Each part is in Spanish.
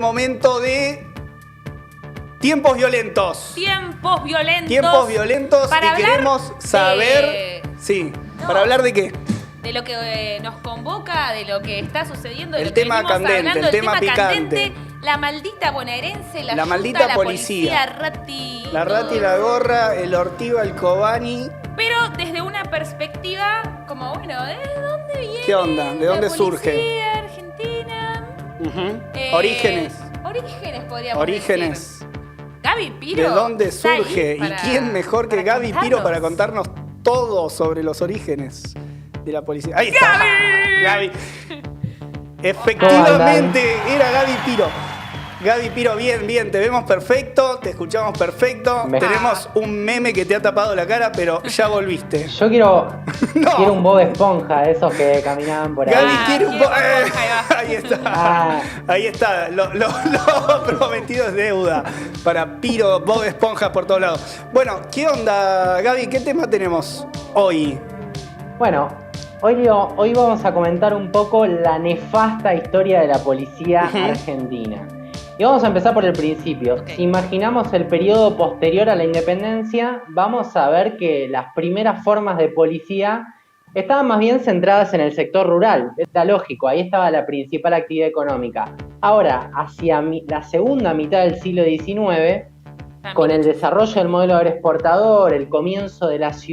Momento de tiempos violentos. Tiempos violentos. Tiempos violentos para y queremos saber... de... Sí, No, ¿para hablar de qué? De lo que nos convoca, de lo que está sucediendo, de El lo que tema venimos candente, hablando, el tema picante. la maldita bonaerense, La la maldita Junta, policía. la Ratti. La Ratti, la Gorra, el Ortiva, el Cobani. Pero desde una perspectiva como, bueno, ¿de dónde viene? ¿Qué onda? ¿De dónde la surge? policía argentina. Orígenes. Orígenes podríamos Orígenes. decir. Gaby Piro. ¿De dónde está ahí surge? ¿Y quién mejor que Gaby Piro para contarnos todo sobre los orígenes de la policía? ¡Ahí está! ¡Gaby! Efectivamente, era Gaby Piro. Gaby Piro, bien, te vemos perfecto, te escuchamos perfecto. Tenemos un meme que te ha tapado la cara, pero ya volviste. Yo quiero No. quiero un Bob Esponja, de esos que caminaban por ahí. Gaby quiere un poco. Ahí Ahí está. Lo prometido es deuda. Para Piro, Bob Esponja por todos lados. Bueno, ¿qué onda, Gaby? ¿Qué tema tenemos hoy? Bueno, hoy vamos a comentar un poco la nefasta historia de la policía argentina. Y vamos a empezar por el principio. Ok. Si imaginamos el periodo posterior a la independencia, vamos a ver que las primeras formas de policía estaban más bien centradas en el sector rural. Está lógico, ahí estaba la principal actividad económica. Ahora, hacia la segunda mitad del siglo XIX, con el desarrollo del modelo agroexportador, el comienzo de las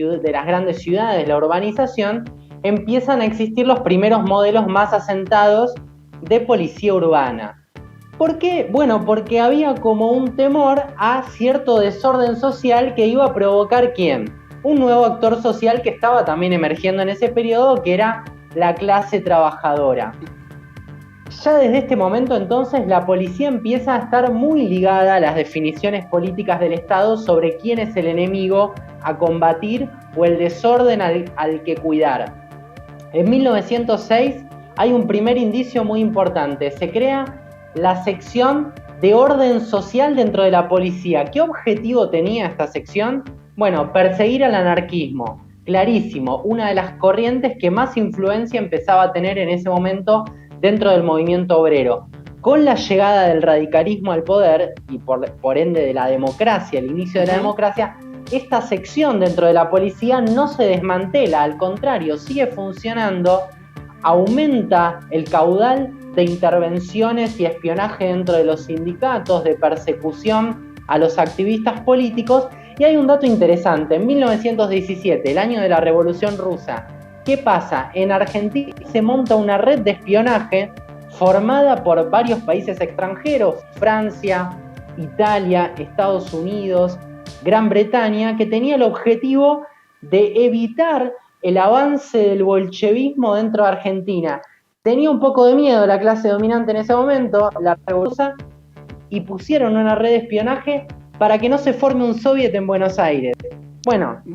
grandes ciudades, la urbanización, empiezan a existir los primeros modelos más asentados de policía urbana. ¿Por qué? Bueno, porque había como un temor a cierto desorden social que iba a provocar ¿quién? Un nuevo actor social que estaba también emergiendo en ese periodo, que era la clase trabajadora. Ya desde este momento entonces la policía empieza a estar muy ligada a las definiciones políticas del Estado sobre quién es el enemigo a combatir o el desorden al que cuidar. En 1906 hay un primer indicio muy importante. Se crea la sección de orden social dentro de la policía. ¿Qué objetivo tenía esta sección? Bueno, perseguir al anarquismo. Clarísimo, una de las corrientes que más influencia empezaba a tener en ese momento dentro del movimiento obrero. Con la llegada del radicalismo al poder y por ende de la democracia, el inicio de la democracia, esta sección dentro de la policía no se desmantela, al contrario, sigue funcionando, aumenta el caudal de intervenciones y espionaje dentro de los sindicatos, de persecución a los activistas políticos. Y hay un dato interesante, en 1917, el año de la Revolución Rusa, ¿qué pasa? En Argentina se monta una red de espionaje formada por varios países extranjeros, Francia, Italia, Estados Unidos, Gran Bretaña, que tenía el objetivo de evitar el avance del bolchevismo dentro de Argentina. Tenía un poco de miedo la clase dominante en ese momento, la revolución, y pusieron una red de espionaje para que no se forme un soviet en Buenos Aires. Bueno, un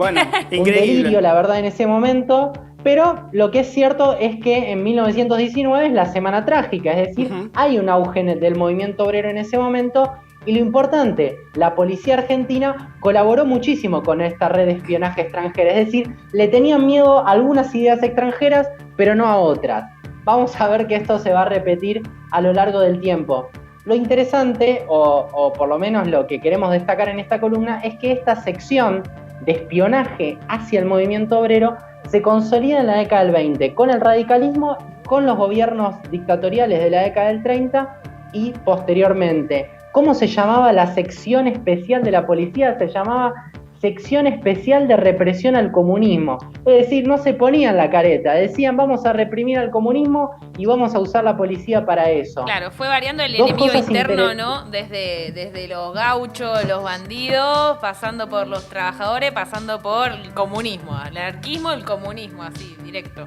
increíble. Delirio, la verdad, en ese momento, pero lo que es cierto es que en 1919 es la Semana Trágica, es decir, hay un auge del movimiento obrero en ese momento, y lo importante, la policía argentina colaboró muchísimo con esta red de espionaje extranjera, es decir, le tenían miedo a algunas ideas extranjeras, pero no a otras. Vamos a ver que esto se va a repetir a lo largo del tiempo. Lo interesante, o por lo menos lo que queremos destacar en esta columna, es que esta sección de espionaje hacia el movimiento obrero se consolida en la década del 20, con el radicalismo, con los gobiernos dictatoriales de la década del 30 y posteriormente. ¿Cómo se llamaba la sección especial de la policía? Se llamaba Sección Especial de Represión al Comunismo. Es decir, no se ponían la careta, decían vamos a reprimir al comunismo y vamos a usar la policía para eso. Claro, fue variando el Dos enemigo cosas interno, ¿no? Desde los gauchos, los bandidos, pasando por los trabajadores, pasando por el comunismo, el anarquismo, el comunismo, así, directo,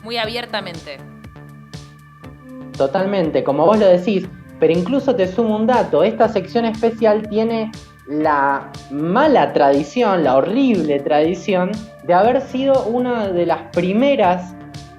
muy abiertamente. Totalmente, como vos lo decís, pero incluso te sumo un dato, esta sección especial tiene la mala tradición, la horrible tradición de haber sido una de las primeras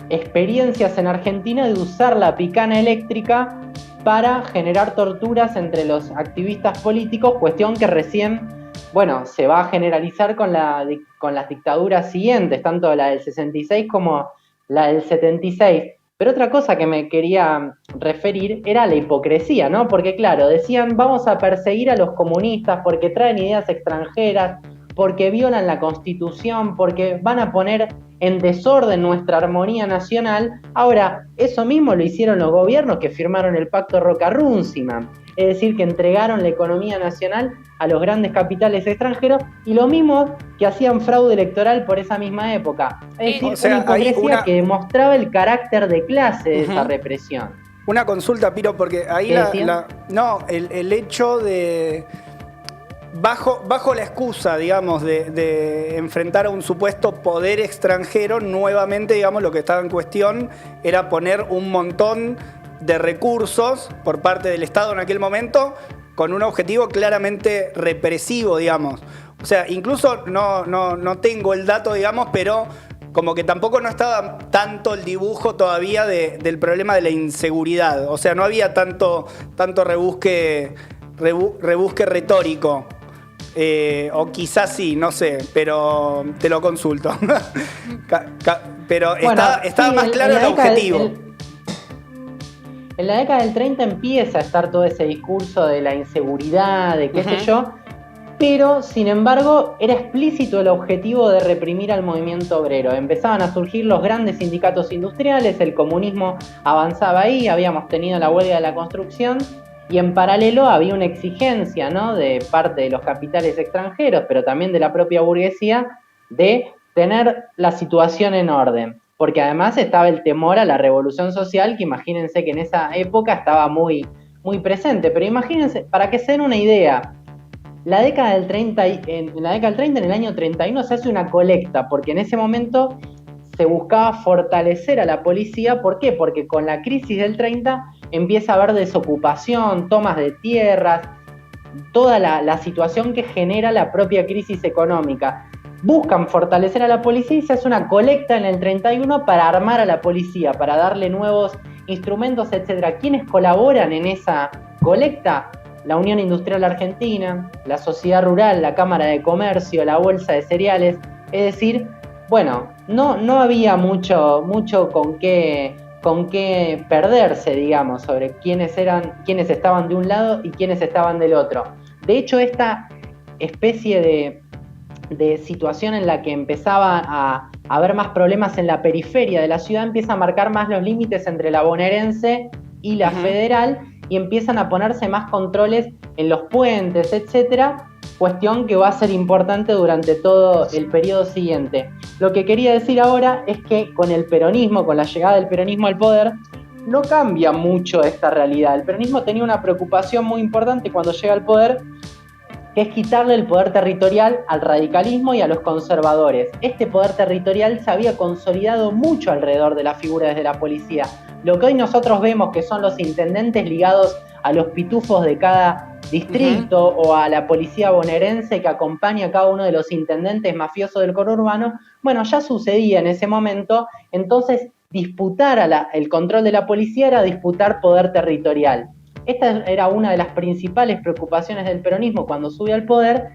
experiencias en Argentina de usar la picana eléctrica para generar torturas entre los activistas políticos, cuestión que recién, bueno, se va a generalizar con las dictaduras siguientes, tanto la del 66 como la del 76. Pero otra cosa que me quería referir era la hipocresía, ¿no? Porque claro, decían vamos a perseguir a los comunistas porque traen ideas extranjeras, porque violan la Constitución, porque van a poner en desorden nuestra armonía nacional. Ahora, eso mismo lo hicieron los gobiernos que firmaron el Pacto Roca-Runciman, es decir, que entregaron la economía nacional a los grandes capitales extranjeros, y lo mismo que hacían fraude electoral por esa misma época. Es decir, una hipocresía que demostraba el carácter de clase de esa represión. Una consulta, Piro, porque ahí el hecho de... Bajo la excusa, digamos, de enfrentar a un supuesto poder extranjero, nuevamente, digamos, lo que estaba en cuestión era poner un montón de recursos por parte del Estado en aquel momento con un objetivo claramente represivo, digamos. O sea, incluso no tengo el dato, digamos, pero como que tampoco no estaba tanto el dibujo todavía del problema de la inseguridad. O sea, no había tanto rebusque retórico. O quizás sí, no sé, pero te lo consulto. Pero bueno, estaba más claro el objetivo. En la década del 30 empieza a estar todo ese discurso de la inseguridad, de qué sé yo, pero sin embargo era explícito el objetivo de reprimir al movimiento obrero. Empezaban a surgir los grandes sindicatos industriales, el comunismo avanzaba ahí, habíamos tenido la huelga de la construcción, y en paralelo había una exigencia, ¿no?, de parte de los capitales extranjeros, pero también de la propia burguesía, de tener la situación en orden. Porque además estaba el temor a la revolución social, que imagínense que en esa época estaba muy, muy presente. Pero imagínense, para que se den una idea, en la década del 30, en el año 31, se hace una colecta, porque en ese momento se buscaba fortalecer a la policía. ¿Por qué? Porque con la crisis del 30 empieza a haber desocupación, tomas de tierras, toda la situación que genera la propia crisis económica. Buscan fortalecer a la policía y se hace una colecta en el 31 para armar a la policía, para darle nuevos instrumentos, etc. ¿Quiénes colaboran en esa colecta? La Unión Industrial Argentina, la Sociedad Rural, la Cámara de Comercio, la Bolsa de Cereales. Es decir, bueno, no había mucho con qué perderse, digamos, sobre quiénes estaban de un lado y quiénes estaban del otro. De hecho, esta especie de situación en la que empezaba a haber más problemas en la periferia de la ciudad empieza a marcar más los límites entre la bonaerense y la federal, y empiezan a ponerse más controles en los puentes, etcétera, cuestión que va a ser importante durante todo el periodo siguiente. Lo que quería decir ahora es que con el peronismo, con la llegada del peronismo al poder, no cambia mucho esta realidad. El peronismo tenía una preocupación muy importante cuando llega al poder, que es quitarle el poder territorial al radicalismo y a los conservadores. Este poder territorial se había consolidado mucho alrededor de la figura de la policía. Lo que hoy nosotros vemos que son los intendentes ligados a los pitufos de cada distrito o a la policía bonaerense que acompaña a cada uno de los intendentes mafiosos del conurbano, bueno, ya sucedía en ese momento. Entonces, disputar el control de la policía era disputar poder territorial. Esta era una de las principales preocupaciones del peronismo cuando sube al poder.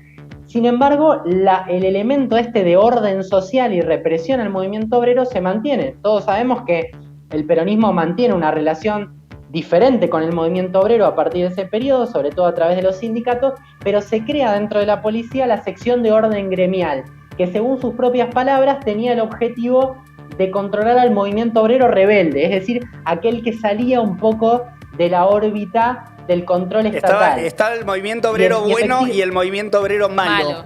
Sin embargo, el elemento de orden social y represión al movimiento obrero se mantiene. Todos sabemos que el peronismo mantiene una relación diferente con el movimiento obrero a partir de ese periodo, sobre todo a través de los sindicatos, pero se crea dentro de la policía la sección de orden gremial, que según sus propias palabras tenía el objetivo de controlar al movimiento obrero rebelde, es decir, aquel que salía un poco de la órbita del control estatal. Estaba el movimiento obrero bueno y el movimiento obrero malo.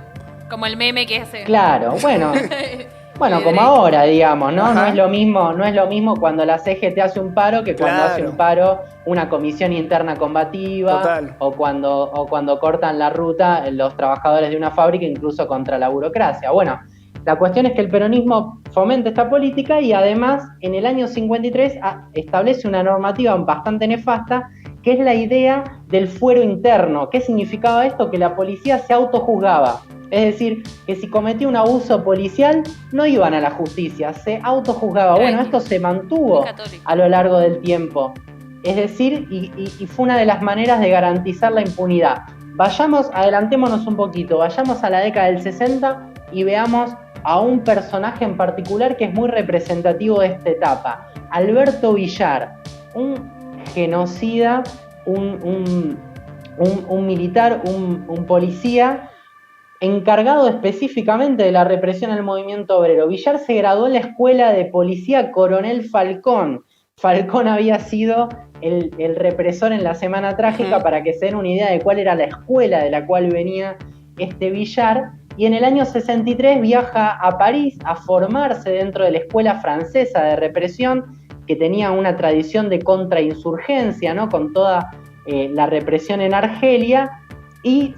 Como el meme que hace. Claro, bueno, como ahora, digamos, ¿no? No es lo mismo cuando la CGT hace un paro que cuando hace un paro una comisión interna combativa. Total. o cuando cortan la ruta los trabajadores de una fábrica, incluso contra la burocracia. Bueno, la cuestión es que el peronismo fomenta esta política y además en el año 53 establece una normativa bastante nefasta, que es la idea del fuero interno. ¿Qué significaba esto? Que la policía se autojuzgaba. Es decir, que si cometía un abuso policial no iban a la justicia, se autojuzgaba. Bueno, esto se mantuvo a lo largo del tiempo. Es decir, y fue una de las maneras de garantizar la impunidad. Adelantémonos un poquito, vayamos a la década del 60 y veamos a un personaje en particular que es muy representativo de esta etapa. Alberto Villar, un genocida, un militar, un policía encargado específicamente de la represión del movimiento obrero. Villar se graduó en la Escuela de Policía Coronel Falcón. Falcón había sido el represor en la Semana Trágica, para que se den una idea de cuál era la escuela de la cual venía este Villar. Y en el año 63 viaja a París a formarse dentro de la Escuela Francesa de Represión, que tenía una tradición de contrainsurgencia, ¿no? Con toda la represión en Argelia, y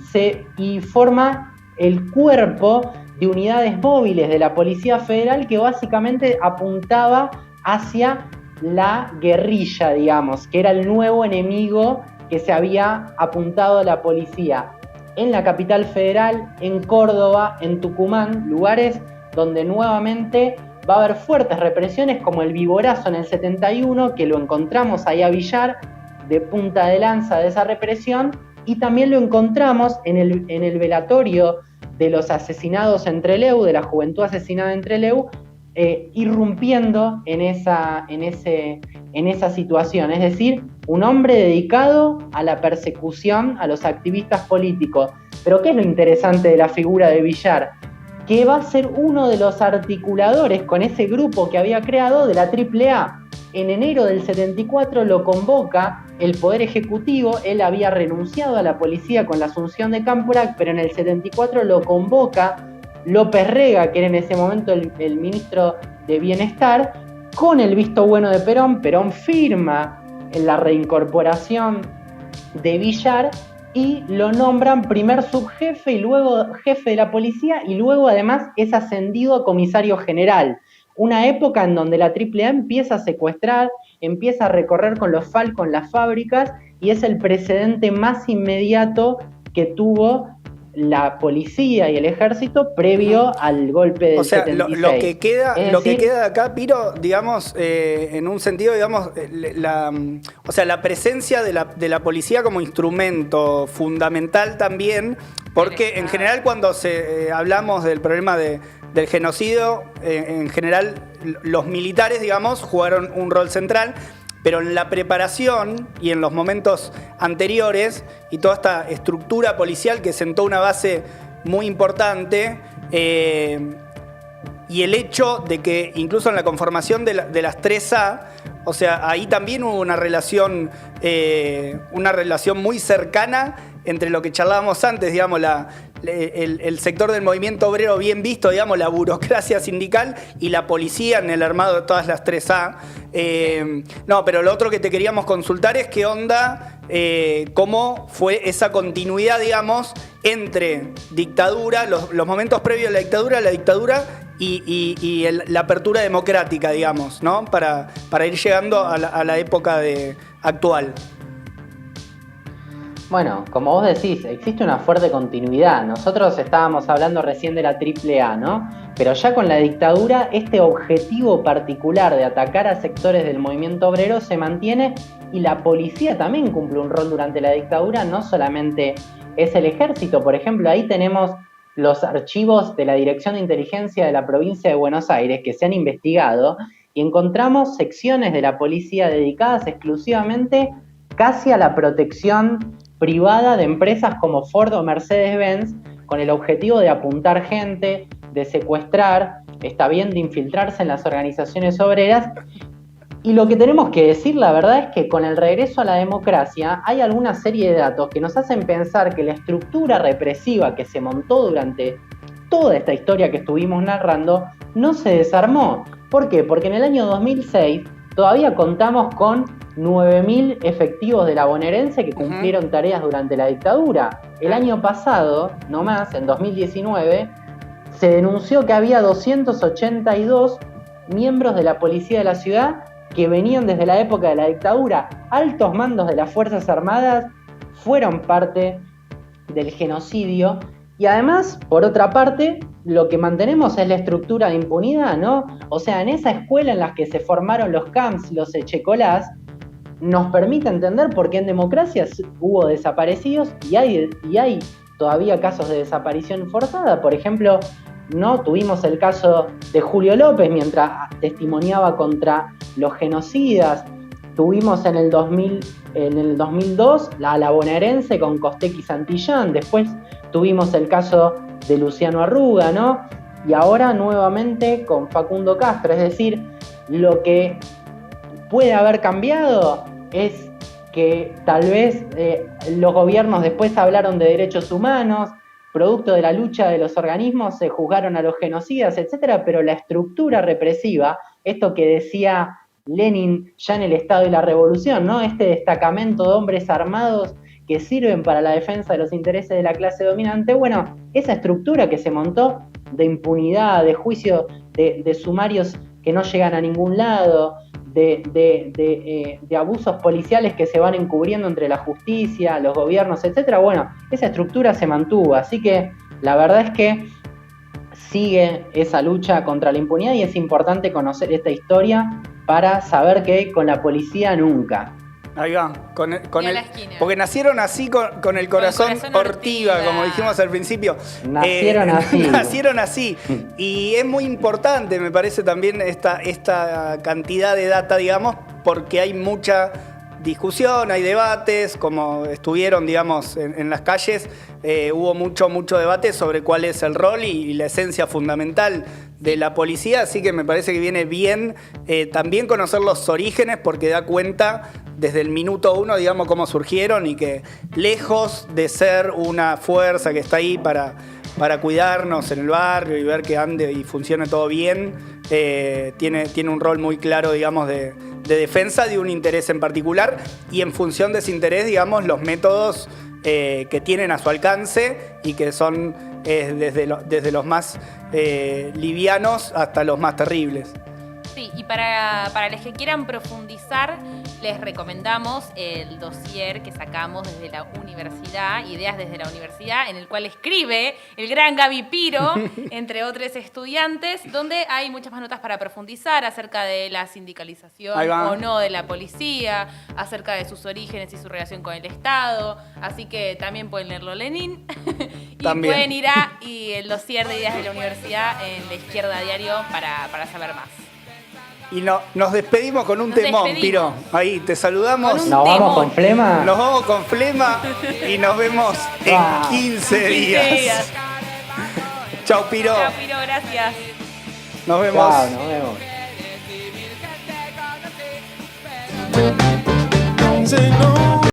forma el cuerpo de unidades móviles de la Policía Federal, que básicamente apuntaba hacia la guerrilla, digamos, que era el nuevo enemigo que se había apuntado a la policía. En la capital federal, en Córdoba, en Tucumán, lugares donde nuevamente va a haber fuertes represiones, como el Viborazo en el 71, que lo encontramos ahí a Villar de punta de lanza de esa represión, y también lo encontramos en el velatorio de los asesinados en Trelew, de la juventud asesinada en Trelew, irrumpiendo en esa situación. Es decir, un hombre dedicado a la persecución a los activistas políticos. Pero ¿qué es lo interesante de la figura de Villar? Que va a ser uno de los articuladores con ese grupo que había creado de la AAA. En enero del 74 lo convoca el Poder Ejecutivo. Él había renunciado a la policía con la asunción de Cámpora, pero en el 74 lo convoca López Rega, que era en ese momento el ministro de Bienestar, con el visto bueno de Perón. Perón firma en la reincorporación de Villar y lo nombran primer subjefe y luego jefe de la policía, y luego además es ascendido a comisario general. Una época en donde la AAA empieza a secuestrar, empieza a recorrer con los Falcon las fábricas, y es el precedente más inmediato que tuvo la policía y el ejército previo al golpe del 76. Lo que queda de acá, Piro, digamos, en un sentido, digamos, la presencia de la policía como instrumento fundamental también, porque en general cuando hablamos del problema del genocidio, en general los militares, digamos, jugaron un rol central, pero en la preparación y en los momentos anteriores y toda esta estructura policial que sentó una base muy importante, y el hecho de que incluso en la conformación de las 3A, o sea, ahí también hubo una relación muy cercana entre lo que charlábamos antes, digamos, el sector del movimiento obrero bien visto, digamos, la burocracia sindical, y la policía en el armado de todas las 3A. No, pero lo otro que te queríamos consultar es qué onda, cómo fue esa continuidad, digamos, entre dictadura, los momentos previos a la dictadura y la apertura democrática, digamos, ¿no? Para ir llegando a la época actual. Bueno, como vos decís, existe una fuerte continuidad. Nosotros estábamos hablando recién de la AAA, ¿no? Pero ya con la dictadura, este objetivo particular de atacar a sectores del movimiento obrero se mantiene, y la policía también cumple un rol durante la dictadura, no solamente es el ejército. Por ejemplo, ahí tenemos los archivos de la Dirección de Inteligencia de la provincia de Buenos Aires que se han investigado, y encontramos secciones de la policía dedicadas exclusivamente casi a la protección privada de empresas como Ford o Mercedes-Benz, con el objetivo de apuntar gente, de secuestrar, está bien, de infiltrarse en las organizaciones obreras. Y lo que tenemos que decir, la verdad, es que con el regreso a la democracia hay alguna serie de datos que nos hacen pensar que la estructura represiva que se montó durante toda esta historia que estuvimos narrando no se desarmó. ¿Por qué? Porque en el año 2006 todavía contamos con 9.000 efectivos de la bonaerense que cumplieron tareas durante la dictadura. El año pasado, no más, en 2019, se denunció que había 282 miembros de la policía de la ciudad que venían desde la época de la dictadura. Altos mandos de las Fuerzas Armadas fueron parte del genocidio. Y además, por otra parte, lo que mantenemos es la estructura de impunidad, ¿no? O sea, en esa escuela en la que se formaron los camps, los echecolás, nos permite entender por qué en democracias hubo desaparecidos y hay todavía casos de desaparición forzada. Por ejemplo, ¿no? Tuvimos el caso de Julio López mientras testimoniaba contra los genocidas. Tuvimos en el 2002 la bonaerense con Costec y Santillán. Después tuvimos el caso de Luciano Arruga, ¿no? Y ahora nuevamente con Facundo Castro. Es decir, lo que puede haber cambiado es que tal vez los gobiernos después hablaron de derechos humanos, producto de la lucha de los organismos se juzgaron a los genocidas, etcétera, pero la estructura represiva, esto que decía Lenin ya en el Estado y la Revolución, ¿no? Este destacamento de hombres armados que sirven para la defensa de los intereses de la clase dominante, bueno, esa estructura que se montó de impunidad, de juicio, de sumarios que no llegan a ningún lado, de abusos policiales que se van encubriendo entre la justicia, los gobiernos, etcétera. Bueno, esa estructura se mantuvo, así que la verdad es que sigue esa lucha contra la impunidad y es importante conocer esta historia para saber que con la policía nunca. Ahí va, porque nacieron así con el corazón Ortiga, como dijimos al principio. Nacieron así. Nacieron así. Y es muy importante, me parece también esta cantidad de data, digamos, porque hay mucha discusión, hay debates, como estuvieron, digamos, en las calles, hubo mucho debate sobre cuál es el rol y la esencia fundamental de la policía, así que me parece que viene bien también conocer los orígenes porque da cuenta desde el minuto uno, digamos, cómo surgieron y que lejos de ser una fuerza que está ahí para cuidarnos en el barrio y ver que ande y funcione todo bien, tiene un rol muy claro, digamos, de defensa de un interés en particular y en función de ese interés, digamos, los métodos que tienen a su alcance y que son desde los más livianos hasta los más terribles. Sí, y para los que quieran profundizar, les recomendamos el dossier que sacamos desde la universidad, Ideas desde la Universidad, en el cual escribe el gran Gaby Piro, entre otros estudiantes, donde hay muchas más notas para profundizar acerca de la sindicalización o no de la policía, acerca de sus orígenes y su relación con el Estado. Así que también pueden leerlo Lenin. Y también pueden ir a el dossier de Ideas de la Universidad en La Izquierda Diario para saber más. Y nos despedimos con un temón, Piro. Ahí, te saludamos. ¿Nos vamos con flema? Nos vamos con flema y nos vemos en 15 días. Chau, Piro. Chau, Piro, gracias. Nos vemos. Chau, nos vemos.